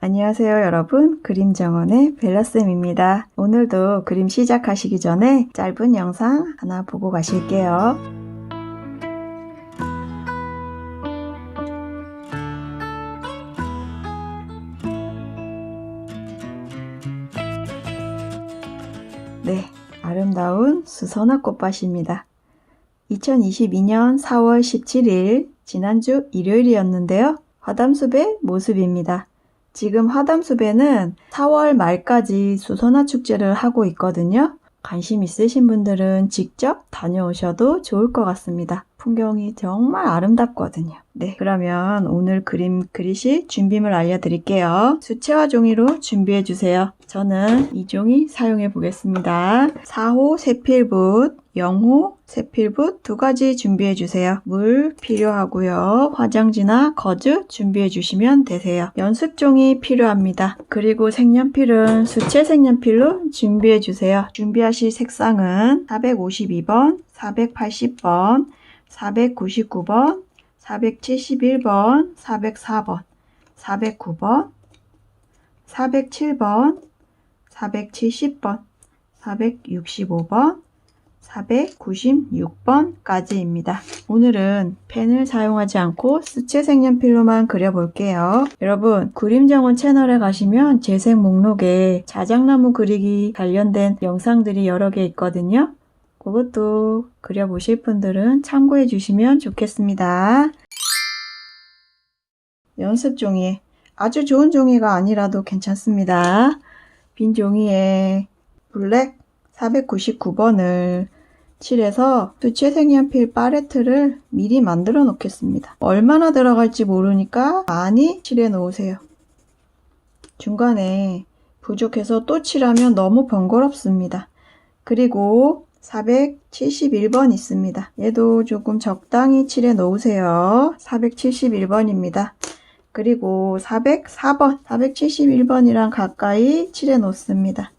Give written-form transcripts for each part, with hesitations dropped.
안녕하세요 여러분, 그림정원의 벨라쌤입니다. 오늘도 그림 시작하시기 전에 짧은 영상 하나 보고 가실게요. 네, 아름다운 수선화 꽃밭입니다. 2022년 4월 17일 지난주 일요일이었는데요. 화담숲의 모습입니다. 지금 화담숲에는 4월 말까지 수선화 축제를 하고 있거든요. 관심 있으신 분들은 직접 다녀오셔도 좋을 것 같습니다. 풍경이 정말 아름답거든요. 네, 그러면 오늘 그림 그리실 준비물 알려드릴게요. 수채화 종이로 준비해주세요. 저는 이 종이 사용해 보겠습니다. 4호 세필붓, 0호 세필붓 두 가지 준비해 주세요. 물 필요하고요. 화장지나 거즈 준비해 주시면 되세요. 연습종이 필요합니다. 그리고 색연필은 수채 색연필로 준비해 주세요. 준비하실 색상은 452번, 480번, 499번, 471번, 404번, 409번, 407번, 470번, 465번, 496번까지입니다. 오늘은 펜을 사용하지 않고 수채 색연필로만 그려볼게요. 여러분, 그림정원 채널에 가시면 재생 목록에 자작나무 그리기 관련된 영상들이 여러 개 있거든요. 그것도 그려보실 분들은 참고해 주시면 좋겠습니다. 연습 종이, 아주 좋은 종이가 아니라도 괜찮습니다. 빈 종이에 블랙 499번을 칠해서 수채 색연필 팔레트를 미리 만들어 놓겠습니다. 얼마나 들어갈지 모르니까 많이 칠해 놓으세요. 중간에 부족해서 또 칠하면 너무 번거롭습니다. 그리고 471번 있습니다. 얘도 조금 적당히 칠해 놓으세요. 471번입니다. 그리고 404번, 471번이랑 가까이 칠해 놓습니다.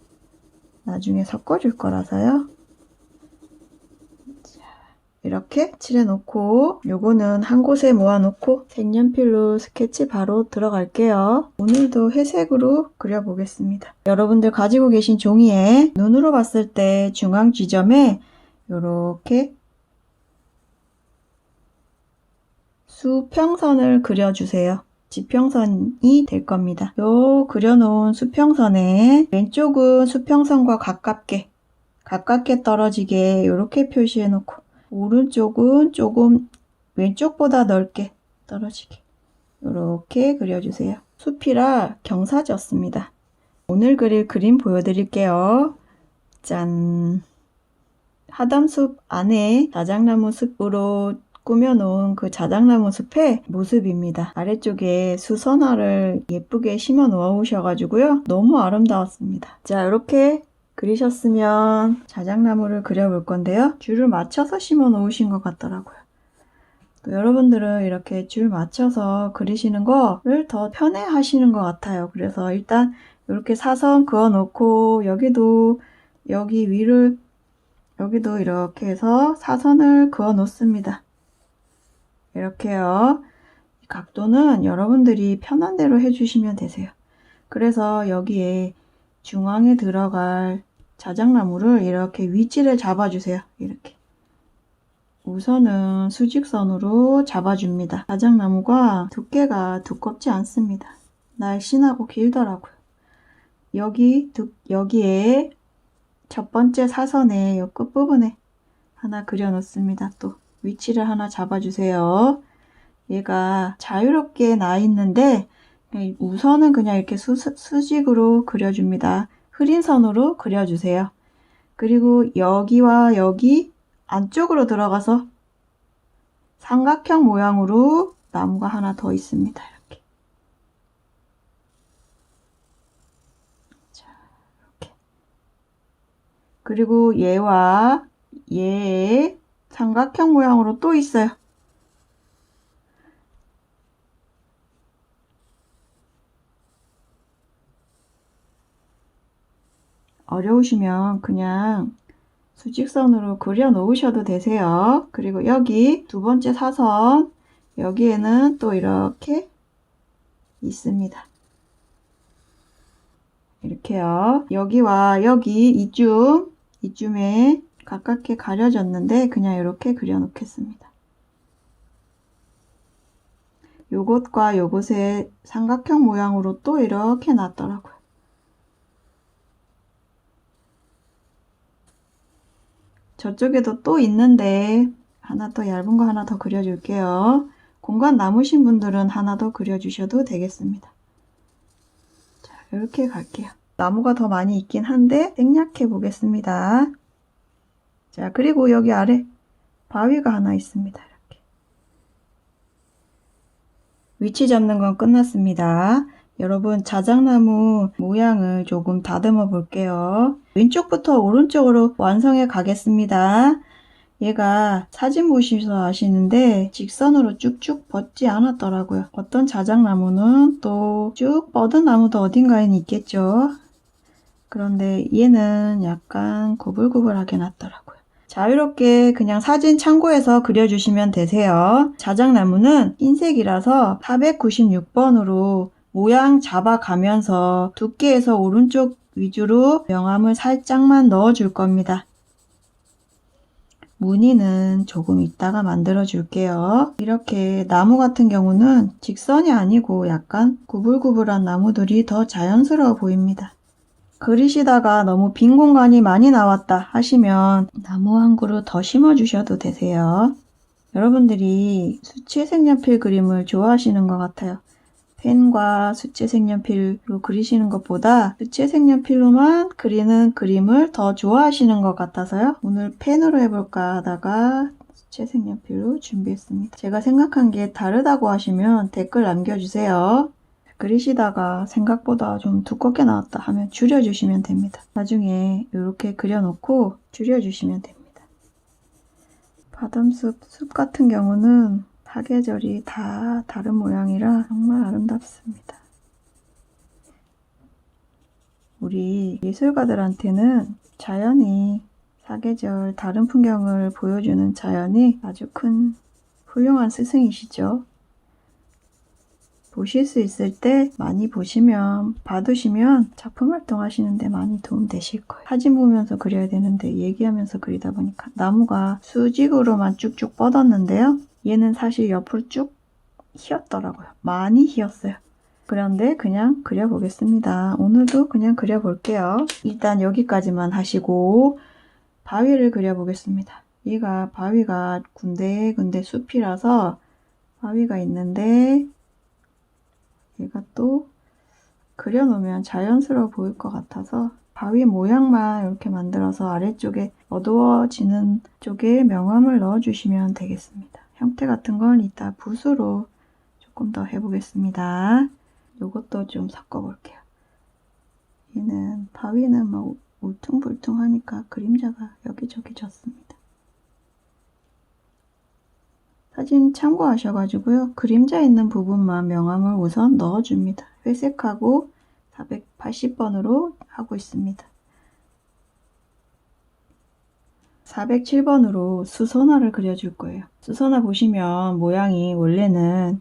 나중에 섞어줄 거라서요. 이렇게 칠해 놓고 요거는 한 곳에 모아 놓고 색연필로 스케치 바로 들어갈게요. 오늘도 회색으로 그려보겠습니다. 여러분들 가지고 계신 종이에 눈으로 봤을 때 중앙 지점에 요렇게 수평선을 그려주세요. 지평선이 될 겁니다. 요 그려놓은 수평선에 왼쪽은 수평선과 가깝게 떨어지게 이렇게 표시해 놓고 오른쪽은 조금 왼쪽보다 넓게 떨어지게 이렇게 그려주세요. 숲이라 경사졌습니다. 오늘 그릴 그림 보여드릴게요. 짠! 하담숲 안에 자작나무 숲으로 꾸며놓은 그 자작나무 숲의 모습입니다. 아래쪽에 수선화를 예쁘게 심어 놓으셔가지고요. 너무 아름다웠습니다. 자, 이렇게 그리셨으면 자작나무를 그려볼 건데요. 줄을 맞춰서 심어 놓으신 것 같더라고요. 또 여러분들은 이렇게 줄 맞춰서 그리시는 거를 더 편해 하시는 것 같아요. 그래서 일단 이렇게 사선 그어 놓고 여기도 여기 위를 여기도 이렇게 해서 사선을 그어 놓습니다. 이렇게요. 각도는 여러분들이 편한 대로 해주시면 되세요. 그래서 여기에 중앙에 들어갈 자작나무를 이렇게 위치를 잡아주세요. 이렇게. 우선은 수직선으로 잡아줍니다. 자작나무가 두께가 두껍지 않습니다. 날씬하고 길더라고요. 여기에 첫 번째 사선의 이 끝부분에 하나 그려 놓습니다. 또 위치를 하나 잡아주세요. 얘가 자유롭게 나 있는데 우선은 그냥 이렇게 수직으로 그려줍니다. 흐린 선으로 그려주세요. 그리고 여기와 여기 안쪽으로 들어가서 삼각형 모양으로 나무가 하나 더 있습니다. 이렇게. 자, 이렇게. 그리고 얘와 얘의 삼각형 모양으로 또 있어요. 어려우시면 그냥 수직선으로 그려 놓으셔도 되세요. 그리고 여기 두 번째 사선 여기에는 또 이렇게 있습니다. 그려놓을게요. 여기와 여기 이쯤에 가깝게 가려졌는데 그냥 이렇게 그려놓겠습니다. 요것과 요것의 삼각형 모양으로 또 이렇게 놨더라고요. 저쪽에도 또 있는데 하나 더 얇은 거 하나 더 그려줄게요. 공간 남으신 분들은 하나 더 그려주셔도 되겠습니다. 자, 이렇게 갈게요. 나무가 더 많이 있긴 한데 생략해 보겠습니다. 자, 그리고 여기 아래 바위가 하나 있습니다. 이렇게. 위치 잡는 건 끝났습니다. 여러분, 자작나무 모양을 조금 다듬어 볼게요. 왼쪽부터 오른쪽으로 완성해 가겠습니다. 얘가 사진 보시면서 아시는데 직선으로 쭉쭉 뻗지 않았더라고요. 어떤 자작나무는 또 쭉 뻗은 나무도 어딘가에는 있겠죠. 그런데 얘는 약간 구불구불하게 났더라고요. 자유롭게 그냥 사진 참고해서 그려주시면 되세요. 자작나무는 흰색이라서 496번으로 모양 잡아가면서 두께에서 오른쪽 위주로 명암을 살짝만 넣어줄 겁니다. 무늬는 조금 이따가 만들어 줄게요. 이렇게 나무 같은 경우는 직선이 아니고 약간 구불구불한 나무들이 더 자연스러워 보입니다. 그리시다가 너무 빈 공간이 많이 나왔다 하시면 나무 한 그루 더 심어 주셔도 되세요. 여러분들이 수채 색연필 그림을 좋아하시는 것 같아요. 펜과 수채 색연필로 그리시는 것보다 수채 색연필로만 그리는 그림을 더 좋아하시는 것 같아서요. 오늘 펜으로 해볼까 하다가 수채 색연필로 준비했습니다. 제가 생각한 게 다르다고 하시면 댓글 남겨주세요. 그리시다가 생각보다 좀 두껍게 나왔다 하면 줄여주시면 됩니다. 나중에 이렇게 그려놓고 줄여주시면 됩니다. 바담숲, 숲 같은 경우는 사계절이 다 다른 모양이라 정말 아름답습니다. 우리 예술가들한테는 자연이 사계절 다른 풍경을 보여주는 자연이 아주 큰 훌륭한 스승이시죠. 보실 수 있을 때 많이 보시면 봐두시면 작품 활동하시는데 많이 도움 되실 거예요. 사진 보면서 그려야 되는데 얘기하면서 그리다 보니까 나무가 수직으로만 쭉쭉 뻗었는데요. 얘는 사실 옆으로 쭉 휘었더라고요. 많이 휘었어요. 그런데 그냥 그려보겠습니다. 오늘도 그냥 그려볼게요. 일단 여기까지만 하시고 바위를 그려보겠습니다. 얘가 바위가 군데군데 숲이라서 바위가 있는데 얘가 또 그려놓으면 자연스러워 보일 것 같아서 바위 모양만 이렇게 만들어서 아래쪽에 어두워지는 쪽에 명암을 넣어주시면 되겠습니다. 형태 같은 건 이따 붓으로 조금 더 해보겠습니다. 요것도 좀 섞어볼게요. 얘는 바위는 막 울퉁불퉁하니까 그림자가 여기저기 졌습니다. 사진 참고하셔가지고요. 그림자 있는 부분만 명암을 우선 넣어줍니다. 회색하고 480번으로 하고 있습니다. 407번으로 수선화를 그려줄 거예요. 수선화 보시면 모양이 원래는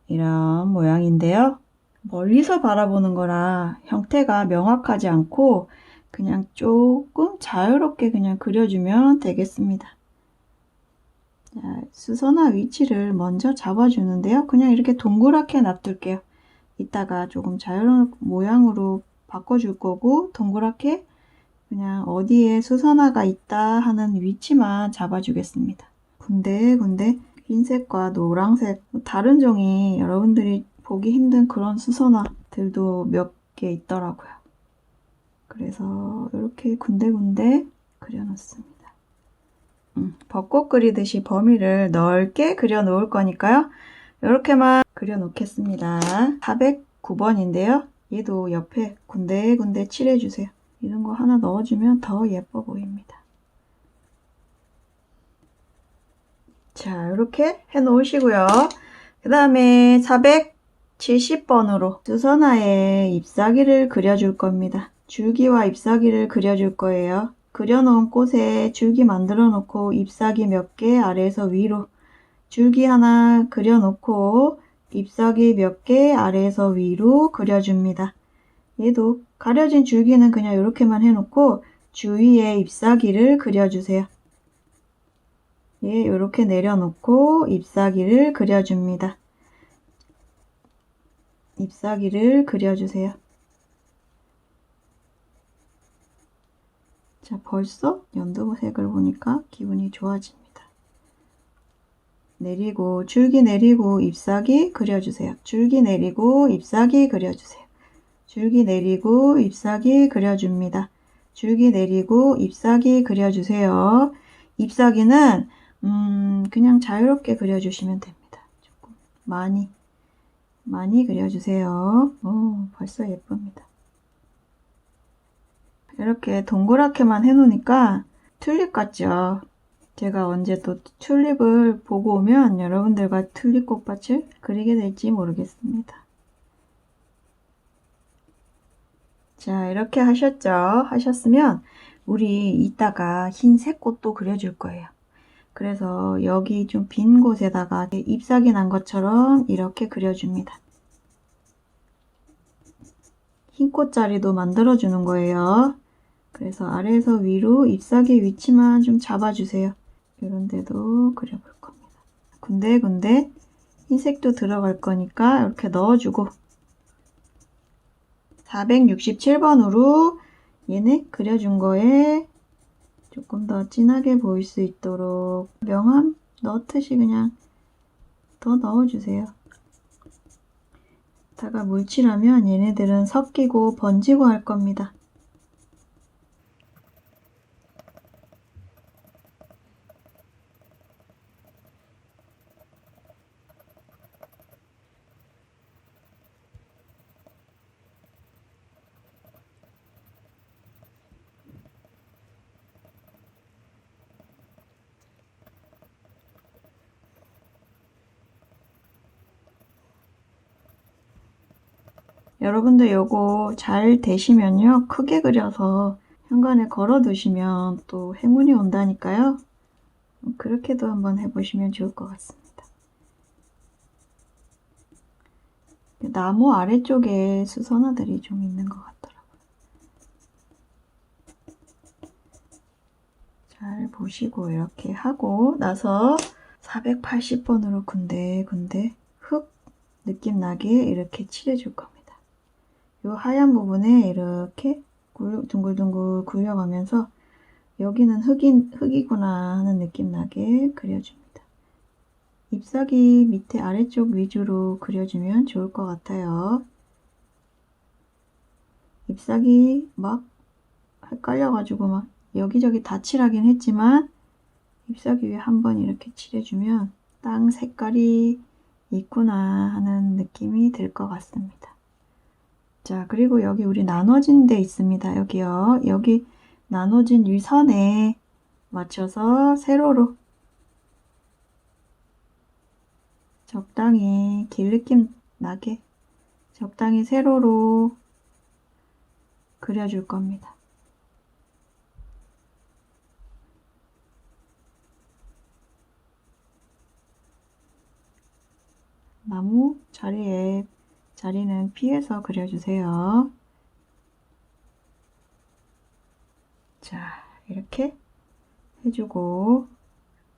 이런 모양인데요. 멀리서 바라보는 거라 형태가 명확하지 않고 그냥 조금 자유롭게 그냥 그려주면 되겠습니다. 자, 수선화 위치를 먼저 잡아주는데요. 그냥 이렇게 동그랗게 놔둘게요. 이따가 조금 자유로운 모양으로 바꿔줄 거고 동그랗게 그냥 어디에 수선화가 있다 하는 위치만 잡아주겠습니다. 군데군데 흰색과 노란색 다른 종이 여러분들이 보기 힘든 그런 수선화들도 몇 개 있더라고요. 그래서 이렇게 군데군데 그려놓습니다. 벚꽃 그리듯이 범위를 넓게 그려 놓을 거니까요. 이렇게만 그려 놓겠습니다. 409번인데요. 얘도 옆에 군데군데 칠해주세요. 이런 거 하나 넣어주면 더 예뻐 보입니다. 자, 이렇게 해 놓으시고요. 그 다음에 470번으로 수선화에 잎사귀를 그려줄 겁니다. 줄기와 잎사귀를 그려줄 거예요. 그려놓은 꽃에 줄기 만들어 놓고 잎사귀 몇 개 아래에서 위로 줄기 하나 그려놓고 잎사귀 몇 개 아래에서 위로 그려줍니다. 얘도 가려진 줄기는 그냥 이렇게만 해놓고 주위에 잎사귀를 그려주세요. 예, 이렇게 내려놓고 잎사귀를 그려줍니다. 잎사귀를 그려주세요. 자, 벌써 연두색을 보니까 기분이 좋아집니다. 내리고 줄기 내리고 잎사귀 그려주세요. 줄기 내리고 잎사귀 그려주세요. 줄기 내리고 잎사귀 그려줍니다. 줄기 내리고 잎사귀 그려주세요. 잎사귀는 그냥 자유롭게 그려주시면 됩니다. 조금 많이 그려주세요. 오, 벌써 예쁩니다. 이렇게 동그랗게만 해놓으니까 튤립 같죠? 제가 언제 또 튤립을 보고 오면 여러분들과 튤립 꽃밭을 그리게 될지 모르겠습니다. 자, 이렇게 하셨죠? 하셨으면 우리 이따가 흰색 꽃도 그려줄 거예요. 그래서 여기 좀 빈 곳에다가 잎사귀 난 것처럼 이렇게 그려줍니다. 흰 꽃자리도 만들어주는 거예요. 그래서 아래에서 위로 잎사귀 위치만 좀 잡아주세요. 이런 데도 그려볼 겁니다. 군데군데 흰색도 들어갈 거니까 이렇게 넣어주고 467번으로 얘네 그려준 거에 조금 더 진하게 보일 수 있도록 명암 넣듯이 그냥 더 넣어주세요. 다가 물칠하면 얘네들은 섞이고 번지고 할 겁니다. 여러분들 요거 잘 되시면요. 크게 그려서 현관에 걸어 두시면 또 행운이 온다니까요. 그렇게도 한번 해보시면 좋을 것 같습니다. 나무 아래쪽에 수선화들이 좀 있는 것 같더라고요. 잘 보시고 이렇게 하고 나서 480번으로 군데군데 흙 느낌 나게 이렇게 칠해줄 겁니다. 요 하얀 부분에 이렇게 둥글둥글 굴려가면서 여기는 흙이구나 하는 느낌 나게 그려줍니다. 잎사귀 밑에 아래쪽 위주로 그려주면 좋을 것 같아요. 잎사귀 막 헷갈려가지고 막 여기저기 다 칠하긴 했지만 잎사귀 위에 한번 이렇게 칠해주면 땅 색깔이 있구나 하는 느낌이 들 것 같습니다. 자, 그리고 여기 우리 나눠진 데 있습니다. 여기요. 여기 나눠진 이 선에 맞춰서 세로로 적당히 길 느낌 나게 적당히 세로로 그려줄 겁니다. 나무 자리는 피해서 그려주세요. 자, 이렇게 해주고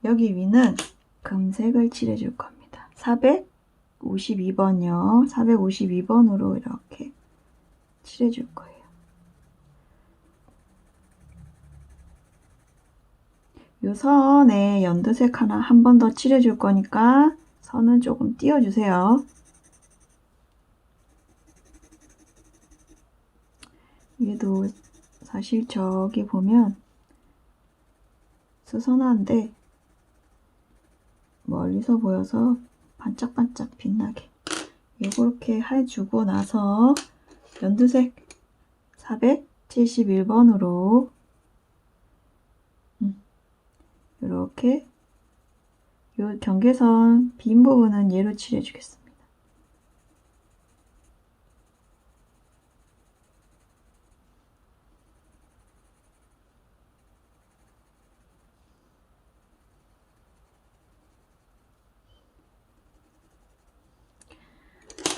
여기 위는 금색을 칠해줄 겁니다. 452번이요. 452번으로 이렇게 칠해줄 거예요. 요 선에 연두색 하나 한 번 더 칠해줄 거니까 선은 조금 띄워주세요. 얘도 사실 저기 보면 수선화인데 멀리서 보여서 반짝반짝 빛나게 이렇게 해주고 나서 연두색 471번으로 이렇게 요 경계선 빈 부분은 얘로 칠해주겠습니다.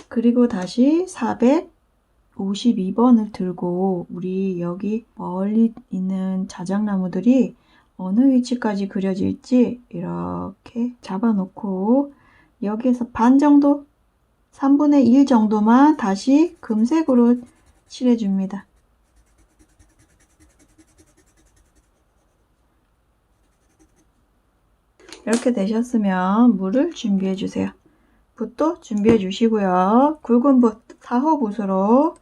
그리고 다시 52번을 들고 우리 여기 멀리 있는 자작나무들이 어느 위치까지 그려질지 이렇게 잡아놓고 여기에서 반 정도, 3분의 1 정도만 다시 금색으로 칠해줍니다. 이렇게 되셨으면 물을 준비해 주세요. 붓도 준비해 주시고요. 굵은 붓, 4호 붓으로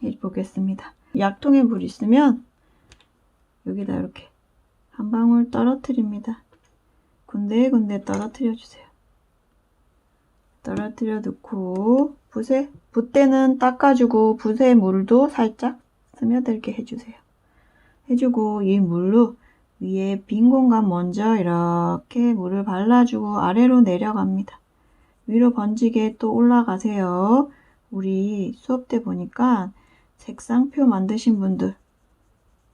해보겠습니다. 약통에 물 있으면 여기다 이렇게 한 방울 떨어뜨립니다. 군데군데 떨어뜨려 주세요. 떨어뜨려 놓고 붓대는 닦아주고 붓에 물도 살짝 스며들게 해주세요. 해주고 이 물로 위에 빈 공간 먼저 이렇게 물을 발라주고 아래로 내려갑니다. 위로 번지게 또 올라가세요. 우리 수업 때 보니까 색상표 만드신 분들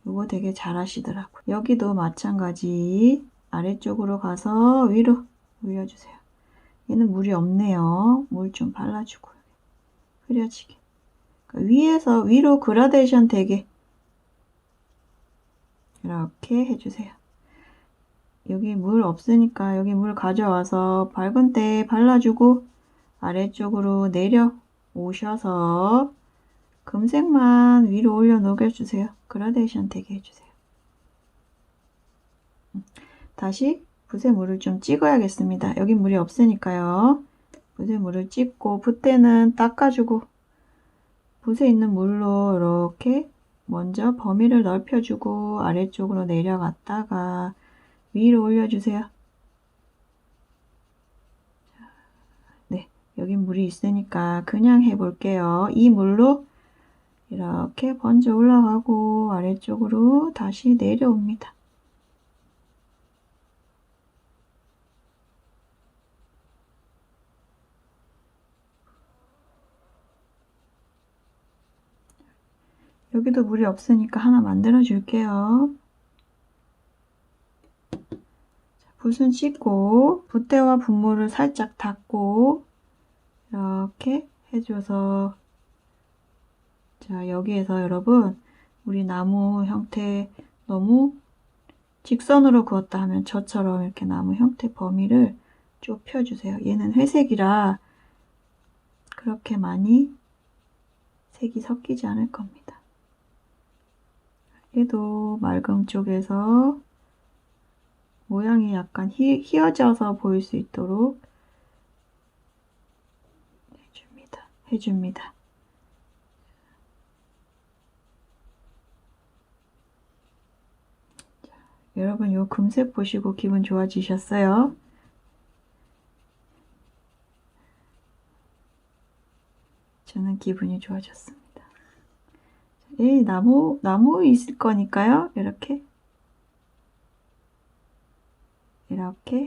이거 되게 잘 하시더라고요. 여기도 마찬가지 아래쪽으로 가서 위로 올려주세요. 얘는 물이 없네요. 물 좀 발라주고 흐려지게. 그러니까 위에서 위로 그라데이션 되게 이렇게 해주세요. 여기 물 없으니까 여기 물 가져와서 밝은 때 발라주고 아래쪽으로 내려오셔서 금색만 위로 올려 녹여주세요. 그라데이션 되게 해주세요. 다시 붓에 물을 좀 찍어야겠습니다. 여기 물이 없으니까요. 붓에 물을 찍고 붓대는 닦아주고 붓에 있는 물로 이렇게 먼저 범위를 넓혀주고 아래쪽으로 내려갔다가 위로 올려주세요. 네, 여기 물이 있으니까 그냥 해볼게요. 이 물로 이렇게 번져 올라가고 아래쪽으로 다시 내려옵니다. 여기도 물이 없으니까 하나 만들어 줄게요. 붓은 씻고 붓대와 붓물을 살짝 닦고 이렇게 해줘서 자 여기에서 여러분 우리 나무 형태 너무 직선으로 그었다 하면 저처럼 이렇게 나무 형태 범위를 좁혀주세요. 얘는 회색이라 그렇게 많이 색이 섞이지 않을 겁니다. 얘도 맑음 쪽에서 모양이 약간 휘어져서 보일 수 있도록 해줍니다. 자, 여러분 요 금색 보시고 기분 좋아지셨어요? 저는 기분이 좋아졌습니다. 이 나무 있을 거니까요. 이렇게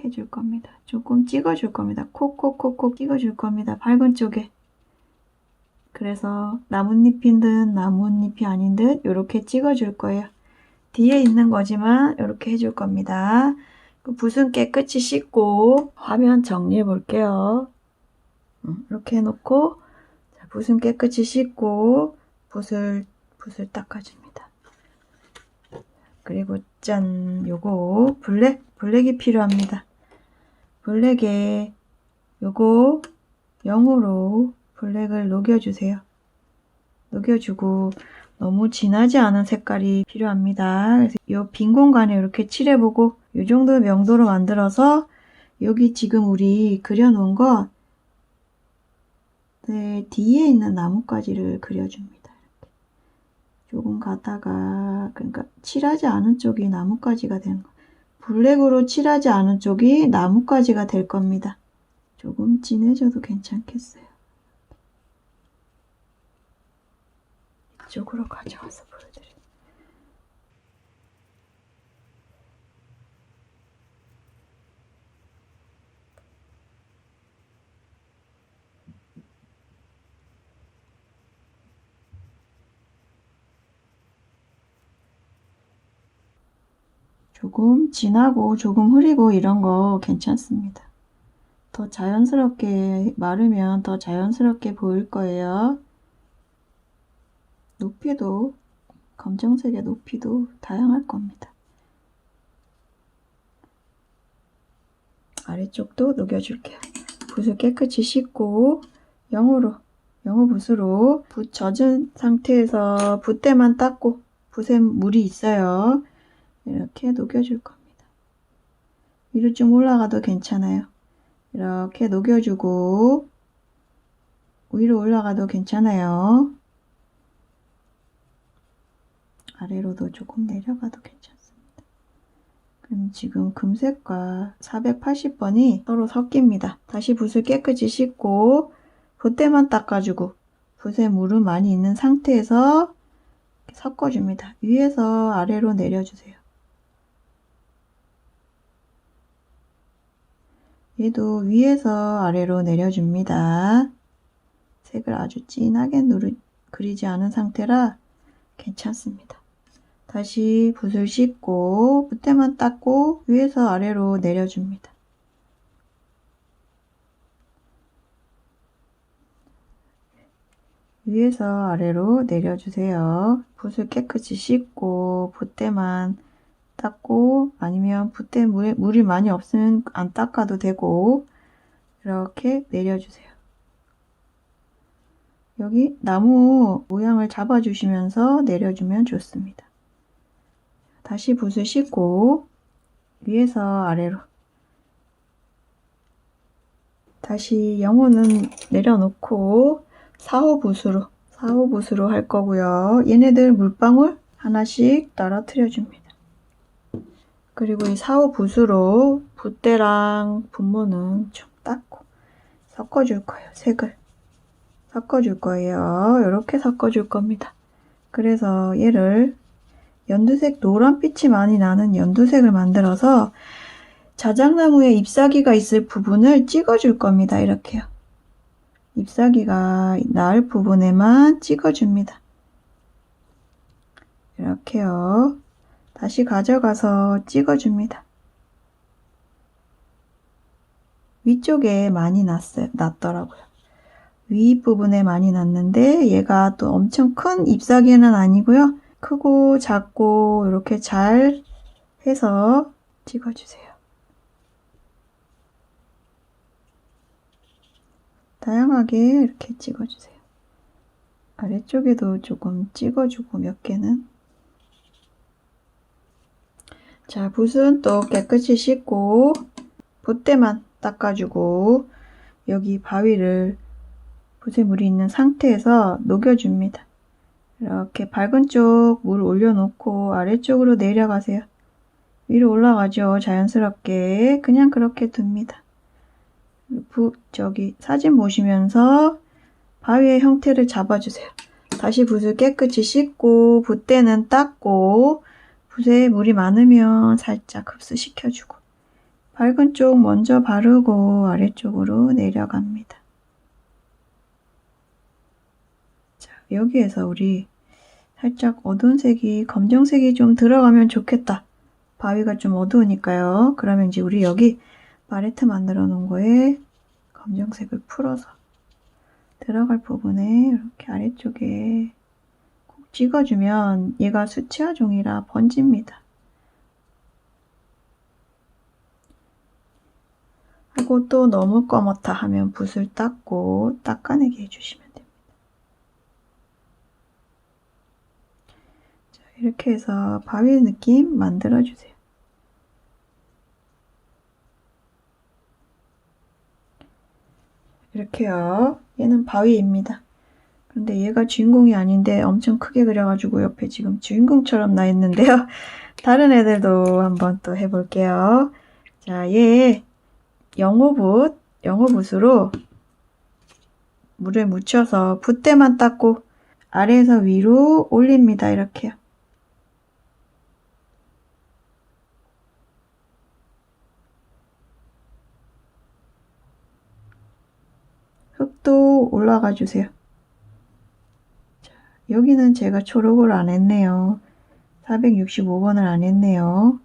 해줄 겁니다. 조금 찍어줄 겁니다. 콕콕콕콕 찍어줄 겁니다. 밝은 쪽에. 그래서 나뭇잎인 듯 나뭇잎이 아닌 듯 이렇게 찍어줄 거예요. 뒤에 있는 거지만 이렇게 해줄 겁니다. 붓은 깨끗이 씻고 화면 정리해 볼게요. 이렇게 해놓고 붓은 깨끗이 씻고 붓을 닦아줍니다. 그리고 짠! 요거 블랙이 필요합니다. 블랙에 요거 0으로 블랙을 녹여주세요. 녹여주고 너무 진하지 않은 색깔이 필요합니다. 그래서 요 빈 공간에 이렇게 칠해보고 요 정도 명도로 만들어서 여기 지금 우리 그려놓은 거 네, 뒤에 있는 나뭇가지를 그려줍니다. 조금 가다가 그러니까 칠하지 않은 쪽이 나뭇가지가 되는 거. 블랙으로 칠하지 않은 쪽이 나뭇가지가 될 겁니다. 조금 진해져도 괜찮겠어요. 이쪽으로 가져와서 보여드릴게요. 조금 진하고 조금 흐리고 이런 거 괜찮습니다. 더 자연스럽게 마르면 더 자연스럽게 보일 거예요. 높이도, 검정색의 높이도 다양할 겁니다. 아래쪽도 녹여줄게요. 붓을 깨끗이 씻고 영어 붓으로 붓 젖은 상태에서 붓대만 닦고, 붓에 물이 있어요. 이렇게 녹여줄 겁니다. 위로 좀 올라가도 괜찮아요. 이렇게 녹여주고 위로 올라가도 괜찮아요. 아래로도 조금 내려가도 괜찮습니다. 그럼 지금 금색과 480번이 서로 섞입니다. 다시 붓을 깨끗이 씻고 붓대만 닦아주고 붓에 물은 많이 있는 상태에서 섞어줍니다. 위에서 아래로 내려주세요. 얘도 위에서 아래로 내려줍니다. 색을 아주 진하게 그리지 않은 상태라 괜찮습니다. 다시 붓을 씻고 붓대만 닦고 위에서 아래로 내려줍니다. 위에서 아래로 내려주세요. 붓을 깨끗이 씻고 붓대만 닦고, 아니면 붓대 물이 많이 없으면 안 닦아도 되고, 이렇게 내려주세요. 여기 나무 모양을 잡아주시면서 내려주면 좋습니다. 다시 붓을 씻고 위에서 아래로, 다시 영호는 내려놓고 4호 붓으로 할 거고요. 얘네들 물방울 하나씩 떨어뜨려 줍니다. 그리고 이 4호 붓으로 붓대랑 분모는 좀 닦고 섞어줄 거예요. 색을 섞어줄 거예요. 이렇게 섞어줄 겁니다. 그래서 얘를 연두색, 노란빛이 많이 나는 연두색을 만들어서 자작나무에 잎사귀가 있을 부분을 찍어줄 겁니다. 이렇게요. 잎사귀가 날 부분에만 찍어줍니다. 이렇게요. 다시 가져가서 찍어줍니다. 위쪽에 많이 났더라고요. 윗부분에 많이 났는데 얘가 또 엄청 큰 잎사귀는 아니고요. 크고 작고 이렇게 잘 해서 찍어주세요. 다양하게 이렇게 찍어주세요. 아래쪽에도 조금 찍어주고 몇 개는. 자, 붓은 또 깨끗이 씻고 붓대만 닦아주고 여기 바위를 붓에 물이 있는 상태에서 녹여줍니다. 이렇게 밝은 쪽 물 올려놓고 아래쪽으로 내려가세요. 위로 올라가죠. 자연스럽게 그냥 그렇게 둡니다. 사진 보시면서 바위의 형태를 잡아주세요. 다시 붓을 깨끗이 씻고 붓대는 닦고 붓에 물이 많으면 살짝 흡수시켜주고 밝은 쪽 먼저 바르고 아래쪽으로 내려갑니다. 자, 여기에서 우리 살짝 어두운 색이, 검정색이 좀 들어가면 좋겠다. 바위가 좀 어두우니까요. 그러면 이제 우리 여기 팔레트 만들어 놓은 거에 검정색을 풀어서 들어갈 부분에 이렇게 아래쪽에 콕 찍어주면 얘가 수채화 종이라 번집니다. 하고 또 너무 검었다 하면 붓을 닦고 닦아내게 해주시면 됩니다. 자, 이렇게 해서 바위 느낌 만들어주세요. 이렇게요. 얘는 바위입니다. 그런데 얘가 주인공이 아닌데 엄청 크게 그려가지고 옆에 지금 주인공처럼 나 있는데요. 다른 애들도 한번 또 해볼게요. 자, 얘 영어붓으로 물에 묻혀서 붓대만 닦고 아래에서 위로 올립니다. 이렇게요. 흙도 올라가 주세요. 자, 여기는 제가 초록을 안 했네요. 465번을 안 했네요.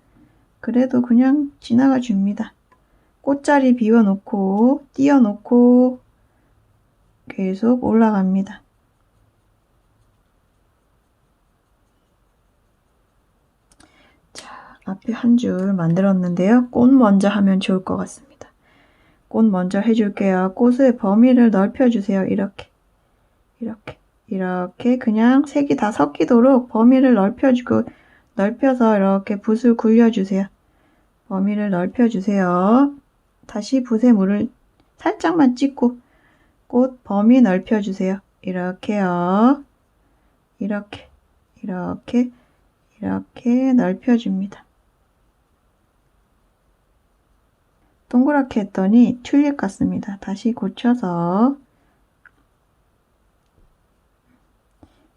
그래도 그냥 지나가 줍니다. 꽃자리 비워놓고 띄워놓고 계속 올라갑니다. 앞에 한 줄 만들었는데요. 꽃 먼저 하면 좋을 것 같습니다. 꽃 먼저 해줄게요. 꽃의 범위를 넓혀주세요. 이렇게 그냥 색이 다 섞이도록 범위를 넓혀서 이렇게 붓을 굴려주세요. 범위를 넓혀주세요. 다시 붓에 물을 살짝만 찍고 꽃 범위 넓혀주세요. 이렇게요. 이렇게 넓혀줍니다. 동그랗게 했더니 튤립 같습니다. 다시 고쳐서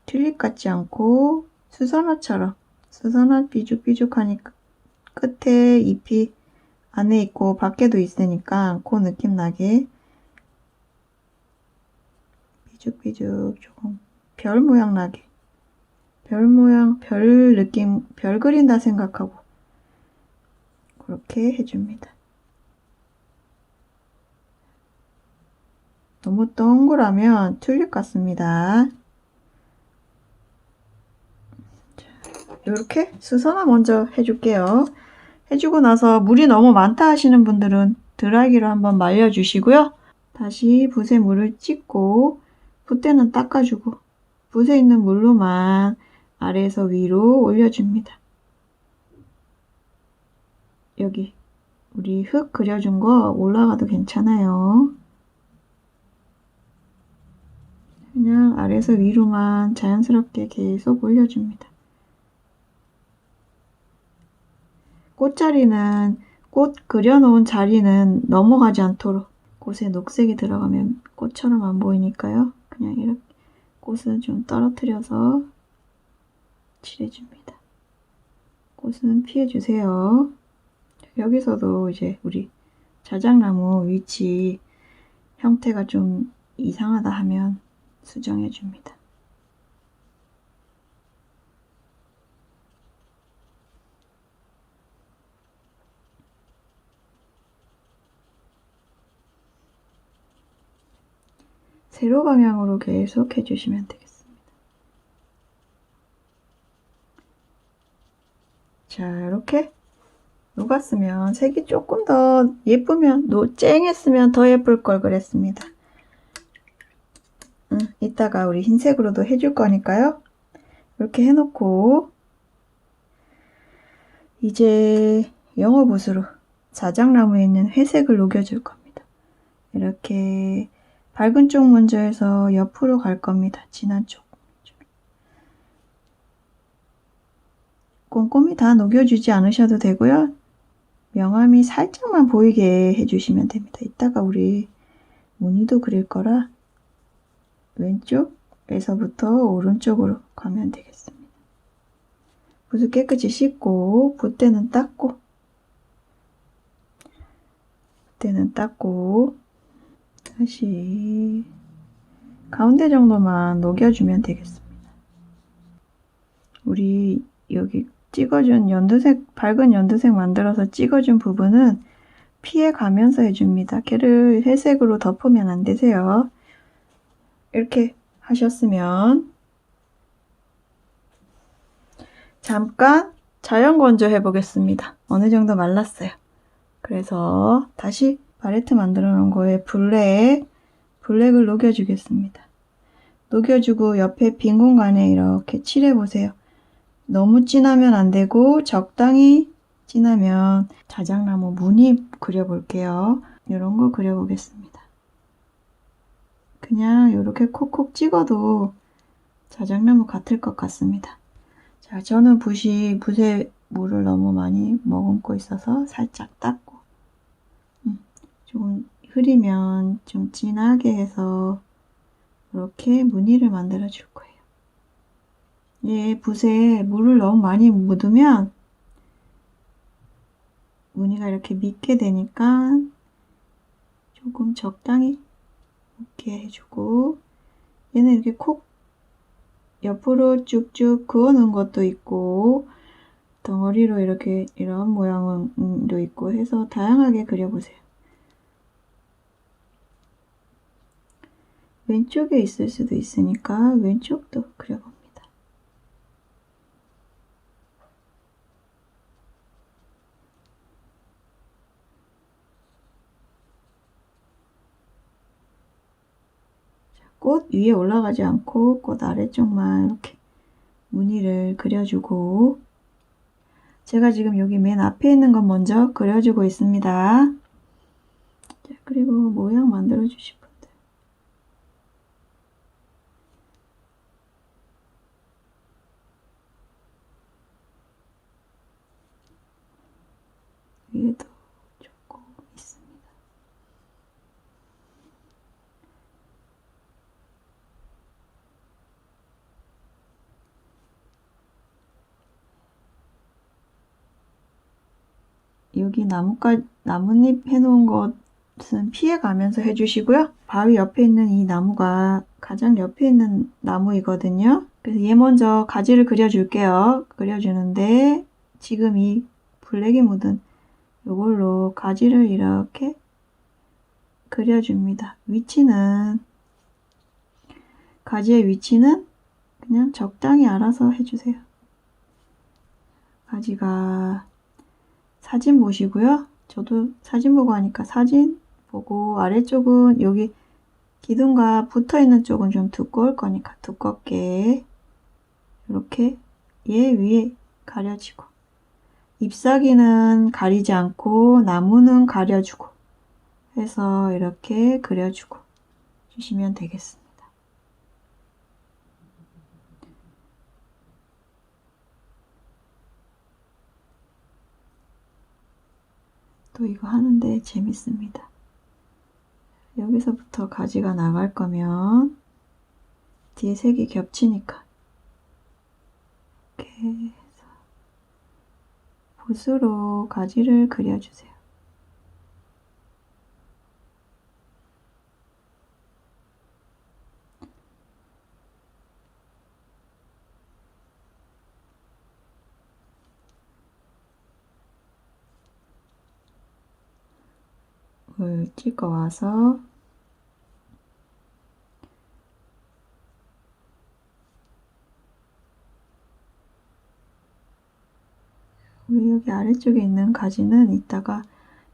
튤립 같지 않고 수선화처럼 수선화 삐죽삐죽하니까 끝에 잎이 안에 있고 밖에도 있으니까 그 느낌 나게 삐죽삐죽 조금 별 모양 나게 별 모양 별 느낌 별 그린다 생각하고 그렇게 해줍니다. 너무 동그라면 튤립 같습니다. 이렇게 수선화 먼저 해줄게요. 해주고 나서 물이 너무 많다 하시는 분들은 드라이기로 한번 말려주시고요. 다시 붓에 물을 찍고 붓대는 닦아주고 붓에 있는 물로만 아래에서 위로 올려줍니다. 여기 우리 흙 그려준 거 올라가도 괜찮아요. 그냥 아래에서 위로만 자연스럽게 계속 올려줍니다. 꽃자리는 꽃 그려놓은 자리는 넘어가지 않도록 꽃에 녹색이 들어가면 꽃처럼 안 보이니까요. 그냥 이렇게 꽃은 좀 떨어뜨려서 칠해줍니다. 꽃은 피해주세요. 여기서도 이제 우리 자작나무 위치 형태가 좀 이상하다 하면 수정해줍니다. 세로 방향으로 계속 해주시면 되겠습니다. 자, 이렇게 녹았으면 색이 조금 더 예쁘면 쨍했으면 더 예쁠 걸 그랬습니다. 이따가 우리 흰색으로도 해줄 거니까요. 이렇게 해놓고 이제 영어붓으로 자작나무에 있는 회색을 녹여줄 겁니다. 이렇게 밝은 쪽 먼저 해서 옆으로 갈 겁니다. 진한 쪽. 꼼꼼히 다 녹여주지 않으셔도 되고요. 명암이 살짝만 보이게 해주시면 됩니다. 이따가 우리 무늬도 그릴 거라 왼쪽에서부터 오른쪽으로 가면 되겠습니다. 붓을 깨끗이 씻고 붓대는 닦고 다시 가운데 정도만 녹여주면 되겠습니다. 우리 여기 찍어준 연두색, 밝은 연두색 만들어서 찍어준 부분은 피해 가면서 해줍니다. 걔를 회색으로 덮으면 안 되세요. 이렇게 하셨으면 잠깐 자연 건조해 보겠습니다. 어느 정도 말랐어요. 그래서 다시 팔레트 만들어 놓은 거에 블랙을 녹여주겠습니다. 녹여주고 옆에 빈 공간에 이렇게 칠해 보세요. 너무 진하면 안 되고 적당히 진하면 자작나무 무늬 그려볼게요. 이런 거 그려보겠습니다. 그냥 이렇게 콕콕 찍어도 자작나무 같을 것 같습니다. 자, 저는 붓에 물을 너무 많이 머금고 있어서 살짝 닦고 조금 흐리면 좀 진하게 해서 이렇게 무늬를 만들어 줄 거예요. 예, 붓에 물을 너무 많이 묻으면 무늬가 이렇게 밑게 되니까 조금 적당히 묻게 해주고 얘는 이렇게 콕 옆으로 쭉쭉 그어놓은 것도 있고 덩어리로 이렇게 이런 모양도 있고 해서 다양하게 그려보세요. 왼쪽에 있을 수도 있으니까 왼쪽도 그려봅니다. 꽃 위에 올라가지 않고 꽃 아래쪽만 이렇게 무늬를 그려주고, 제가 지금 여기 맨 앞에 있는 건 먼저 그려주고 있습니다. 자, 그리고 모양 만들어 주실 분들. 위에도 조금 있습니다. 여기 나뭇잎 해놓은 것은 피해가면서 해주시고요. 바위 옆에 있는 이 나무가 가장 옆에 있는 나무이거든요. 그래서 얘 먼저 가지를 그려줄게요. 그려주는데 지금 이 블랙이 묻은 이걸로 가지를 이렇게 그려줍니다. 가지의 위치는 그냥 적당히 알아서 해주세요. 가지가 사진 보시고요. 저도 사진 보고 하니까 사진 보고, 아래쪽은 여기 기둥과 붙어있는 쪽은 좀 두꺼울 거니까 두껍게 이렇게 얘 위에 가려지고, 잎사귀는 가리지 않고 나무는 가려주고 해서 이렇게 그려주고 주시면 되겠습니다. 또 이거 하는데 재밌습니다. 여기서부터 가지가 나갈 거면 뒤에 색이 겹치니까 이렇게 해서 붓으로 가지를 그려주세요. 물 찍어 와서 우리 여기 아래쪽에 있는 가지는 이따가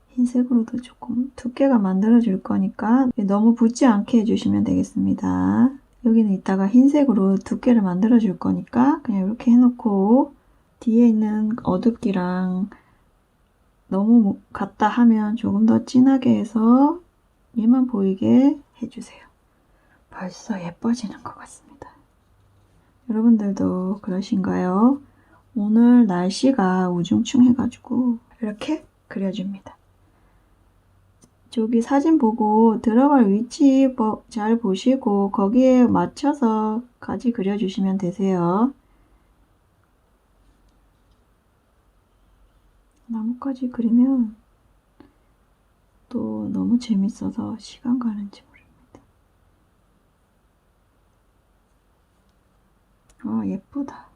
흰색으로도 조금 두께가 만들어 줄 거니까 너무 붓지 않게 해주시면 되겠습니다. 여기는 이따가 흰색으로 두께를 만들어 줄 거니까 그냥 이렇게 해놓고, 뒤에 있는 어둡기랑 너무 같다 하면 조금 더 진하게 해서 얘만 보이게 해주세요. 벌써 예뻐지는 것 같습니다. 여러분들도 그러신가요? 오늘 날씨가 우중충해가지고 이렇게 그려줍니다. 저기 사진 보고 들어갈 위치 잘 보시고 거기에 맞춰서 가지 그려주시면 되세요. 나뭇가지 그리면 또 너무 재밌어서 시간 가는지 모릅니다. 예쁘다.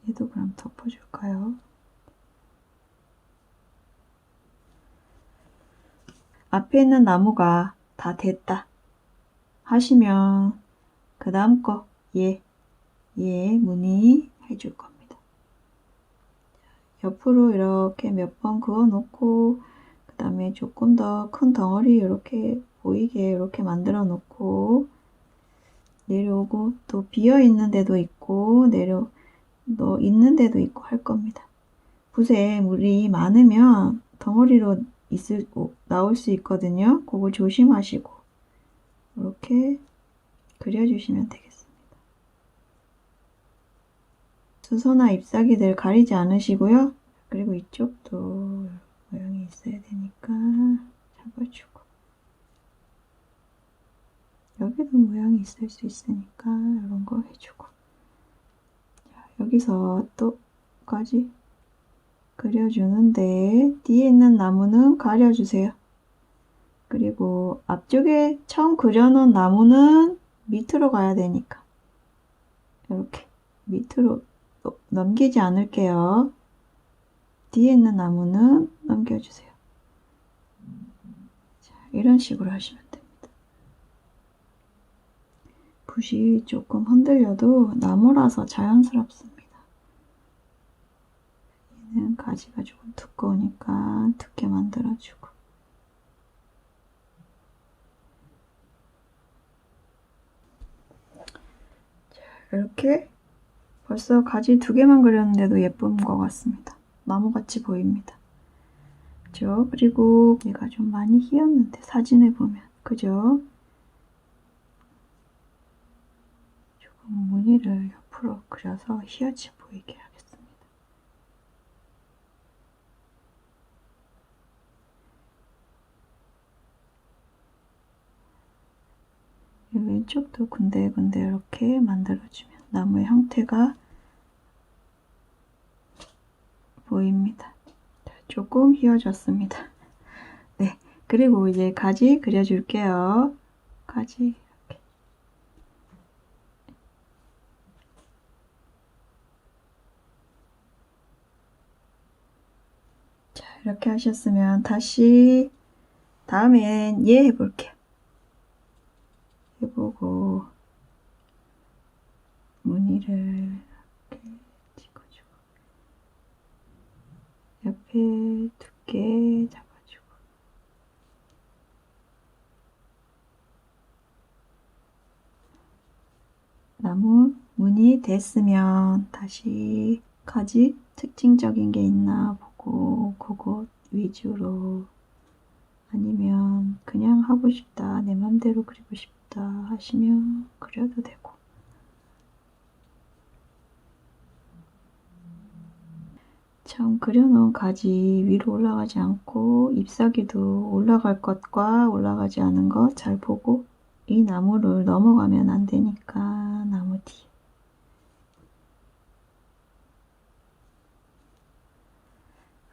얘도 그럼 덮어줄까요? 앞에 있는 나무가 다 됐다 하시면 그 다음 거 얘 무늬 해줄 겁니다. 옆으로 이렇게 몇 번 그어 놓고, 그 다음에 조금 더 큰 덩어리 이렇게 보이게 이렇게 만들어 놓고 내려오고, 또 비어 있는 데도 있고 있는 데도 있고 할 겁니다. 붓에 물이 많으면 덩어리로 나올 수 있거든요. 그거 조심하시고 이렇게 그려주시면 되겠습니다. 수소나 잎사귀들 가리지 않으시고요. 그리고 이쪽도 모양이 있어야 되니까 잡아주고, 여기도 모양이 있을 수 있으니까 이런 거 해주고, 자, 여기서 또까지 그려주는데 뒤에 있는 나무는 가려주세요. 그리고 앞쪽에 처음 그려놓은 나무는 밑으로 가야 되니까 이렇게 밑으로 넘기지 않을게요. 뒤에 있는 나무는 넘겨주세요. 자, 이런 식으로 하시면 됩니다. 붓이 조금 흔들려도 나무라서 자연스럽습니다. 얘는 가지가 조금 두꺼우니까 두께 만들어주고, 이렇게 벌써 가지 2개만 그렸는데도 예쁜 것 같습니다. 나무같이 보입니다. 그죠? 그리고 얘가 좀 많이 휘었는데 사진에 보면 그죠? 조금 무늬를 옆으로 그려서 휘어져 보이게 하겠습니다. 왼쪽도 군데군데 이렇게 만들어주면 나무의 형태가 보입니다. 조금 휘어졌습니다. 네, 그리고 이제 가지 그려줄게요. 가지 이렇게. 자, 이렇게 하셨으면 다시 다음엔 얘 해볼게요. 해보고 무늬를 이렇게 찍어주고 옆에 두께 잡아주고 나무 무늬 됐으면 다시 가지 특징적인 게 있나 보고 그것 위주로 아니면 그냥 하고 싶다 내 맘대로 그리고 싶다 하시면 그려도 되고 처음 그려놓은 가지 위로 올라가지 않고 잎사귀도 올라갈 것과 올라가지 않은 것 잘 보고 이 나무를 넘어가면 안 되니까 나무 뒤에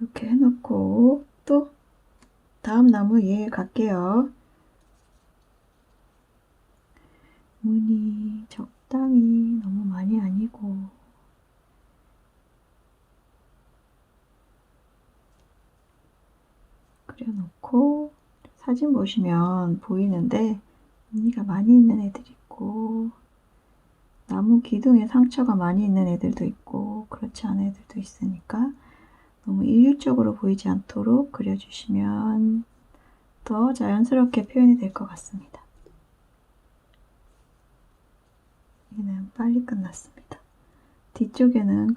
이렇게 해놓고 또 다음 나무 얘 갈게요. 무늬 적당히 너무 많이 아니고 그려놓고 사진 보시면 보이는데 무늬가 많이 있는 애들이 있고 나무 기둥에 상처가 많이 있는 애들도 있고 그렇지 않은 애들도 있으니까 너무 일률적으로 보이지 않도록 그려주시면 더 자연스럽게 표현이 될 것 같습니다. 얘는 빨리 끝났습니다. 뒤쪽에는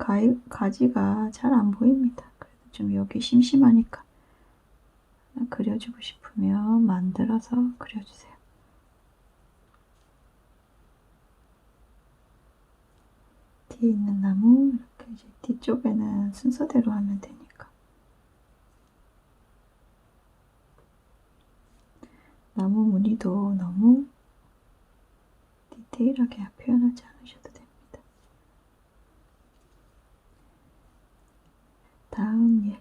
가지가 잘 안 보입니다. 그래도 좀 여기 심심하니까 그려주고 싶으면 만들어서 그려주세요. 뒤에 있는 나무 이렇게 이제 뒤쪽에는 순서대로 하면 되니까 나무 무늬도 너무 디테일하게 표현하지 않으셔도 됩니다. 다음 얘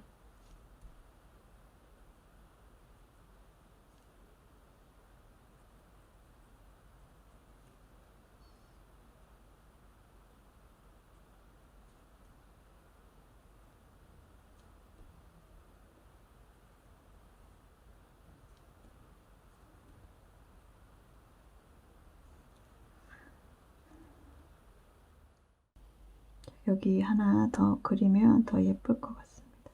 여기 하나 더 그리면 더 예쁠 것 같습니다.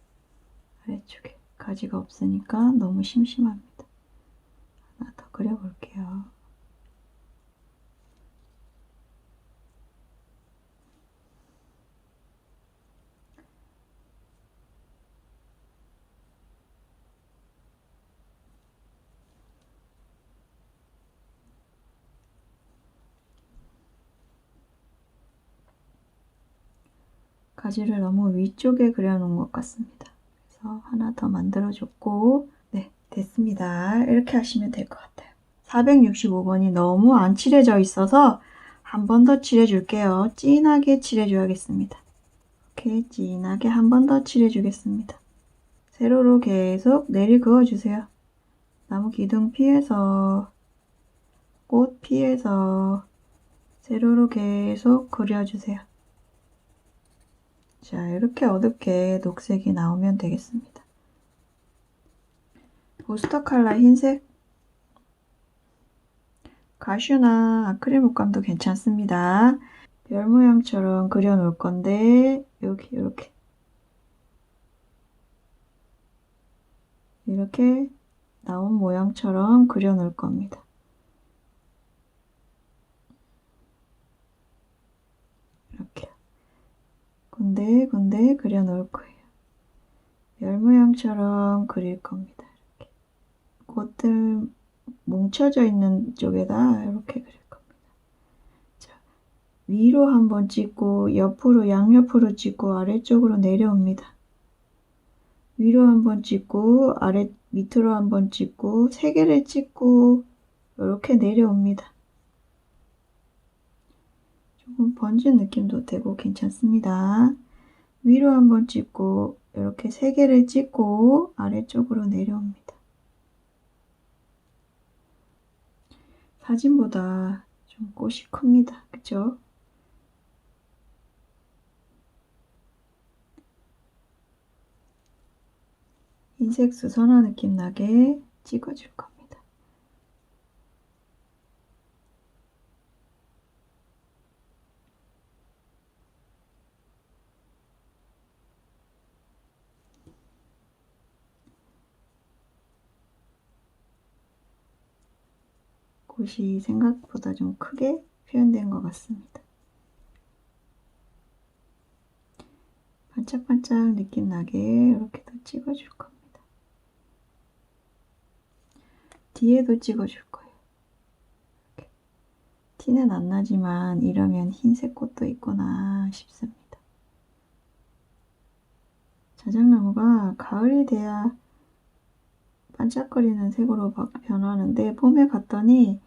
아래쪽에 가지가 없으니까 너무 심심합니다. 하나 더 그려볼게요. 가지를 너무 위쪽에 그려놓은 것 같습니다. 그래서 하나 더 만들어줬고 네, 됐습니다. 이렇게 하시면 될 것 같아요. 465번이 너무 안 칠해져 있어서 한 번 더 칠해줄게요. 진하게 칠해줘야겠습니다. 이렇게 진하게 한 번 더 칠해주겠습니다. 세로로 계속 내리 그어주세요. 나무 기둥 피해서 꽃 피해서 세로로 계속 그려주세요. 자, 이렇게 어둡게 녹색이 나오면 되겠습니다. 포스터 컬러 흰색 가슈나 아크릴 물감도 괜찮습니다. 별 모양처럼 그려 놓을 건데 여기 이렇게 나온 모양처럼 그려 놓을 겁니다. 군데군데 그려 놓을 거예요. 별 모양처럼 그릴 겁니다. 이렇게. 꽃들 뭉쳐져 있는 쪽에다 이렇게 그릴 겁니다. 자, 위로 한번 찍고 옆으로 양옆으로 찍고 아래쪽으로 내려옵니다. 위로 한번 찍고 아래 밑으로 한번 찍고 3개를 찍고 이렇게 내려옵니다. 조금 번진 느낌도 되고 괜찮습니다. 위로 한번 찍고 이렇게 3개를 찍고 아래쪽으로 내려옵니다. 사진보다 좀 꽃이 큽니다. 그쵸? 흰색 수선화 느낌 나게 찍어줄 겁니다. 꽃이 생각보다 좀 크게 표현된 것 같습니다. 반짝반짝 느낌 나게 이렇게 더 찍어줄 겁니다. 뒤에도 찍어줄 거예요. 이렇게. 티는 안 나지만 이러면 흰색 꽃도 있구나 싶습니다. 자작나무가 가을이 돼야 반짝거리는 색으로 변하는데 봄에 갔더니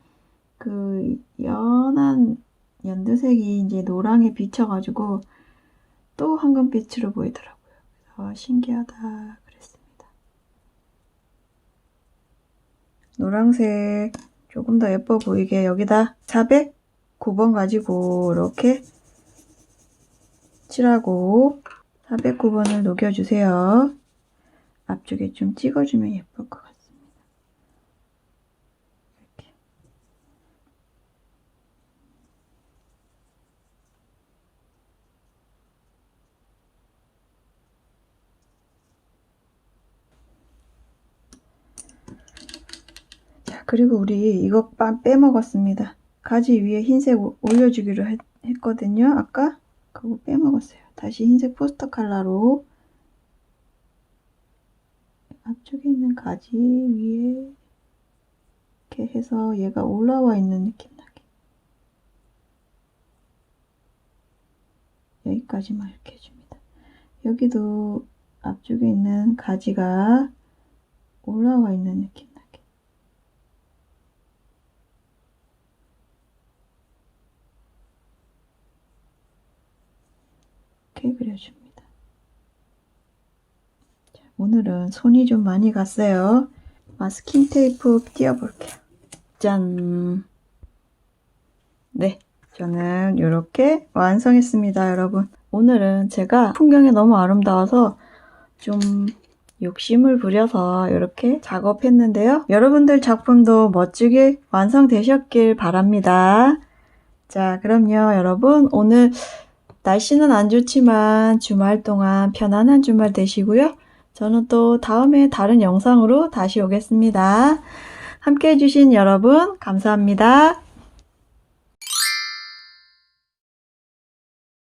그 연한 연두색이 이제 노랑에 비쳐가지고 또 황금빛으로 보이더라고요. 그래서 신기하다 그랬습니다. 노랑색 조금 더 예뻐 보이게 여기다 409번 가지고 이렇게 칠하고 409번을 녹여주세요. 앞쪽에 좀 찍어주면 예쁠 것 같습니다. 이렇게. 자, 그리고 우리 이거 빼먹었습니다. 가지 위에 흰색 올려주기로 했거든요. 아까 그거 빼먹었어요. 다시 흰색 포스터 컬러로 앞쪽에 있는 가지 위에 이렇게 해서 얘가 올라와 있는 느낌 나게 여기까지만 이렇게 해줍니다. 여기도 앞쪽에 있는 가지가 올라와 있는 느낌 나게 이렇게 그려줍니다. 오늘은 손이 좀 많이 갔어요. 마스킹 테이프 띄워볼게요. 짠! 네, 저는 이렇게 완성했습니다, 여러분. 오늘은 제가 풍경이 너무 아름다워서 좀 욕심을 부려서 이렇게 작업했는데요. 여러분들 작품도 멋지게 완성되셨길 바랍니다. 자, 그럼요, 여러분. 오늘 날씨는 안 좋지만 주말 동안 편안한 주말 되시고요. 저는 또 다음에 다른 영상으로 다시 오겠습니다. 함께 해주신 여러분 감사합니다.